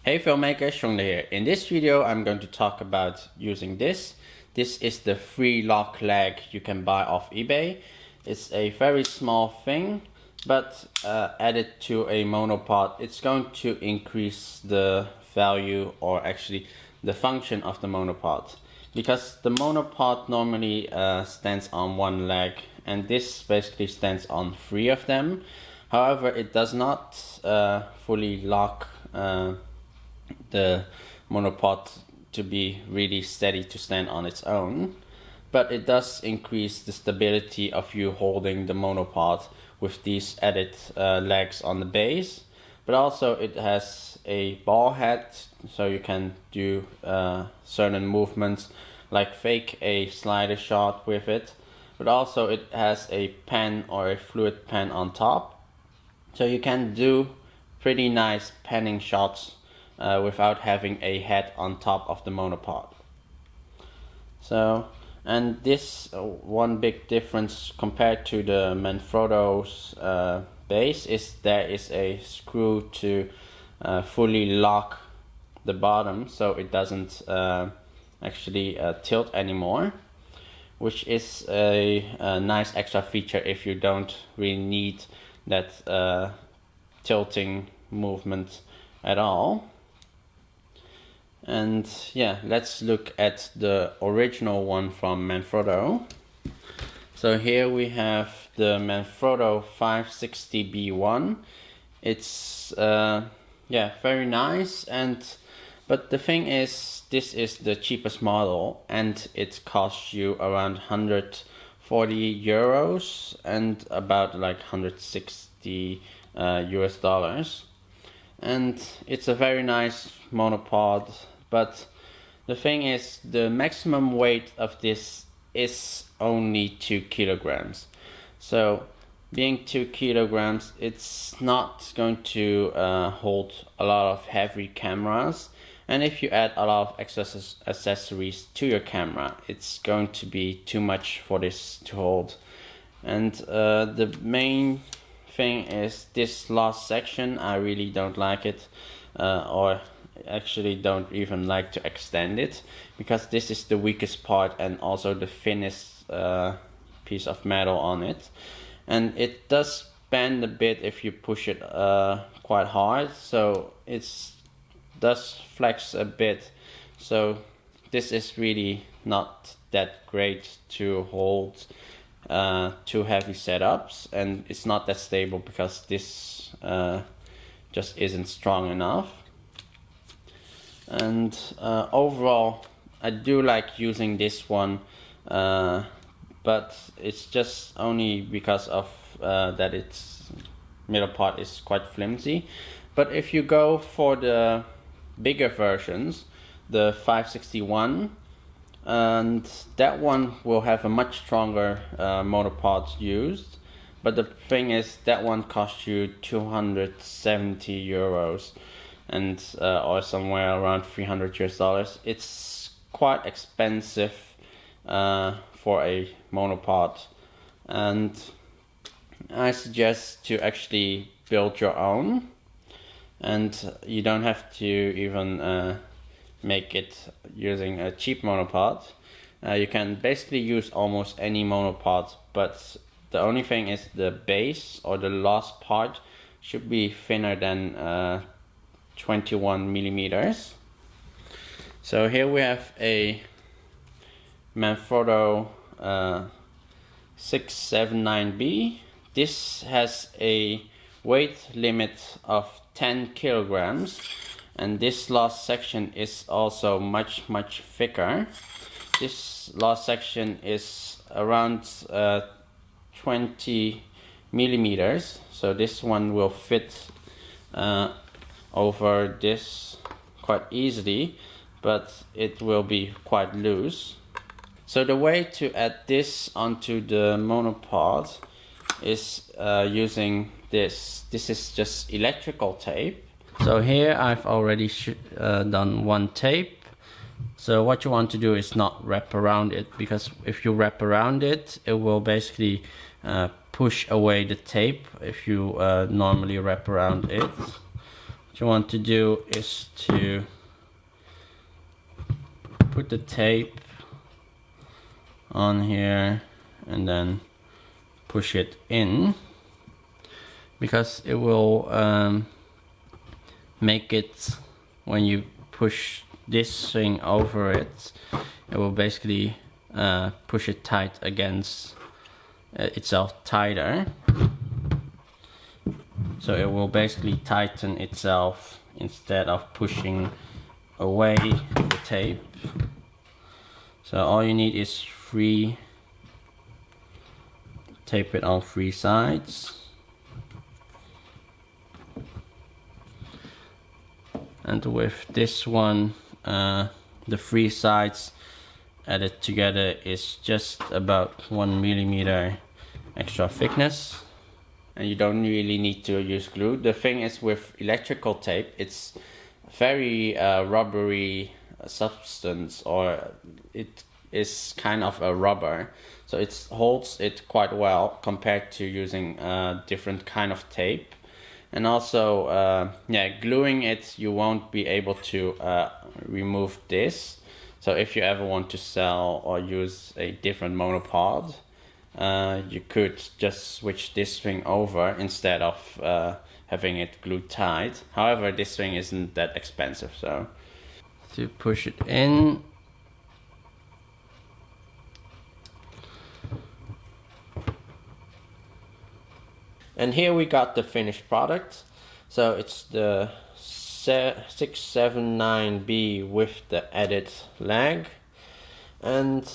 Hey filmmakers, Chungdha here. In this video I'm going to talk about using this. This is the free lock leg you can buy off eBay. It's a very small thing, but added to a monopod, it's going to increase the value, or actually the function of the monopod. Because the monopod normally stands on one leg, and this basically stands on three of them. However, it does not fully lock the monopod to be really steady to stand on its own, but it does increase the stability of you holding the monopod with these added legs on the base. But also it has a ball head, so you can do certain movements like fake a slider shot with it. But also it has a pen or a fluid pen on top, so you can do pretty nice panning shots without having a head on top of the monopod. So, and this one big difference compared to the Manfrotto's base is there is a screw to fully lock the bottom, so it doesn't actually tilt anymore, which is a nice extra feature if you don't really need that tilting movement at all. And yeah, let's look at the original one from Manfrotto. So here we have the Manfrotto 560B1. It's yeah, very nice, but the thing is, this is the cheapest model and it costs you around 140 euros and about like 160 US dollars. And it's a very nice monopod, but the thing is, the maximum weight of this is only 2 kilograms. So being 2 kilograms, it's not going to hold a lot of heavy cameras, and if you add a lot of accessories to your camera, it's going to be too much for this to hold. And the main thing is this last section. I really don't like it, or actually don't even like to extend it, because this is the weakest part and also the thinnest piece of metal on it, and it does bend a bit if you push it quite hard, so it does flex a bit. So this is really not that great to hold two heavy setups, and it's not that stable because this just isn't strong enough. And overall I do like using this one, but it's just only because of that its middle part is quite flimsy. But if you go for the bigger versions, the 561, and that one will have a much stronger monopod used, but the thing is that one costs you 270 euros and or somewhere around 300 US dollars. It's quite expensive for a monopod, and I suggest to actually build your own, and you don't have to even make it using a cheap monopod. You can basically use almost any monopod, but the only thing is the base or the last part should be thinner than 21 millimeters. So here we have a Manfrotto 679B. This has a weight limit of 10 kilograms, and this last section is also much thicker. This last section is around 20 millimeters, so this one will fit over this quite easily, but it will be quite loose. So the way to add this onto the monopod is using this. This is just electrical tape. So here I've already done one tape. So what you want to do is not wrap around it, because if you wrap around it, it will basically push away the tape if you normally wrap around it. you want to do is to put the tape on here and then push it in, because it will make it, when you push this thing over it, it will basically push it tight against itself tighter. So it will basically tighten itself instead of pushing away the tape. So all you need is tape it on 3 sides. And with this one, the 3 sides added together is just about 1 millimeter extra thickness. And you don't really need to use glue. The thing is, with electrical tape, it's very rubbery substance, or it is kind of a rubber, so it holds it quite well compared to using different kind of tape. And also, yeah, gluing it, you won't be able to remove this. So if you ever want to sell or use a different monopod, you could just switch this thing over instead of having it glued tight. However, this thing isn't that expensive, so to push it in. And here we got the finished product. So it's the 679B with the added lag, and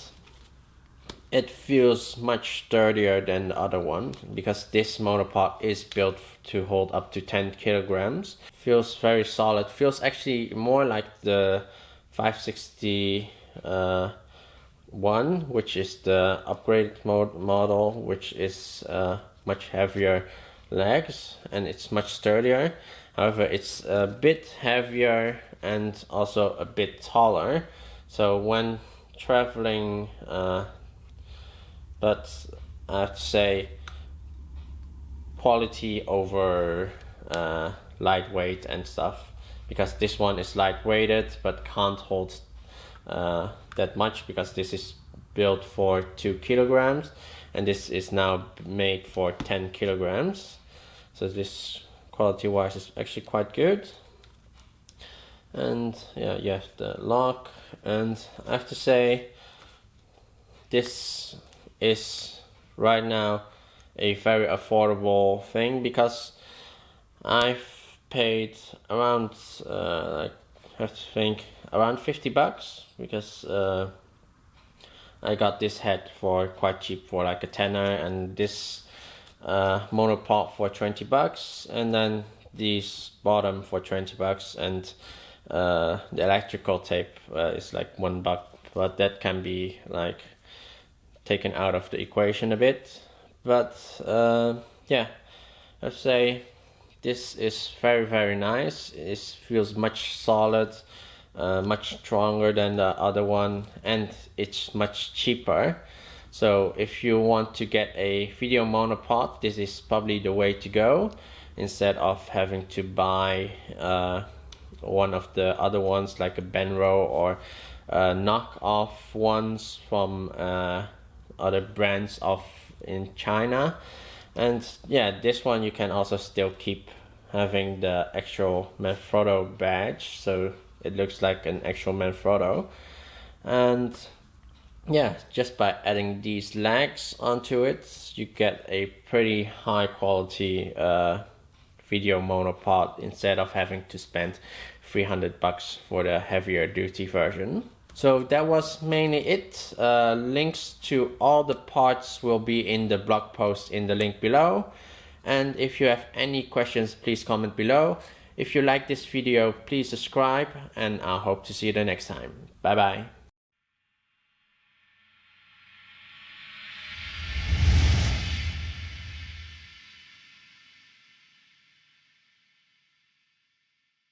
it feels much sturdier than the other one, because this monopod is built to hold up to 10 kilograms. Feels very solid. Feels actually more like the 561, which is the upgraded model, which is much heavier legs, and it's much sturdier. However, it's a bit heavier and also a bit taller. So when traveling, but I have to say quality over lightweight and stuff, because this one is lightweighted but can't hold that much, because this is built for 2 kilograms and this is now made for 10 kilograms. So this quality wise is actually quite good. And yeah, you have the lock, and I have to say this is right now a very affordable thing, because I've paid around I have to think around $50, because I got this head for quite cheap, for like a tenner, and this monopod for $20, and then these bottom for $20, and the electrical tape is like $1, but that can be like taken out of the equation a bit. But yeah, I'd say this is very nice. It feels much solid, much stronger than the other one, and it's much cheaper. So if you want to get a video monopod, this is probably the way to go, instead of having to buy one of the other ones like a Benro or knockoff ones from other brands in China. And yeah, this one you can also still keep having the actual Manfrotto badge, so it looks like an actual Manfrotto. And yeah, just by adding these legs onto it, you get a pretty high quality video monopod, instead of having to spend $300 for the heavier duty version. So that was mainly it. Links to all the parts will be in the blog post in the link below. And if you have any questions, please comment below. If you like this video, please subscribe, and I hope to see you the next time. Bye bye.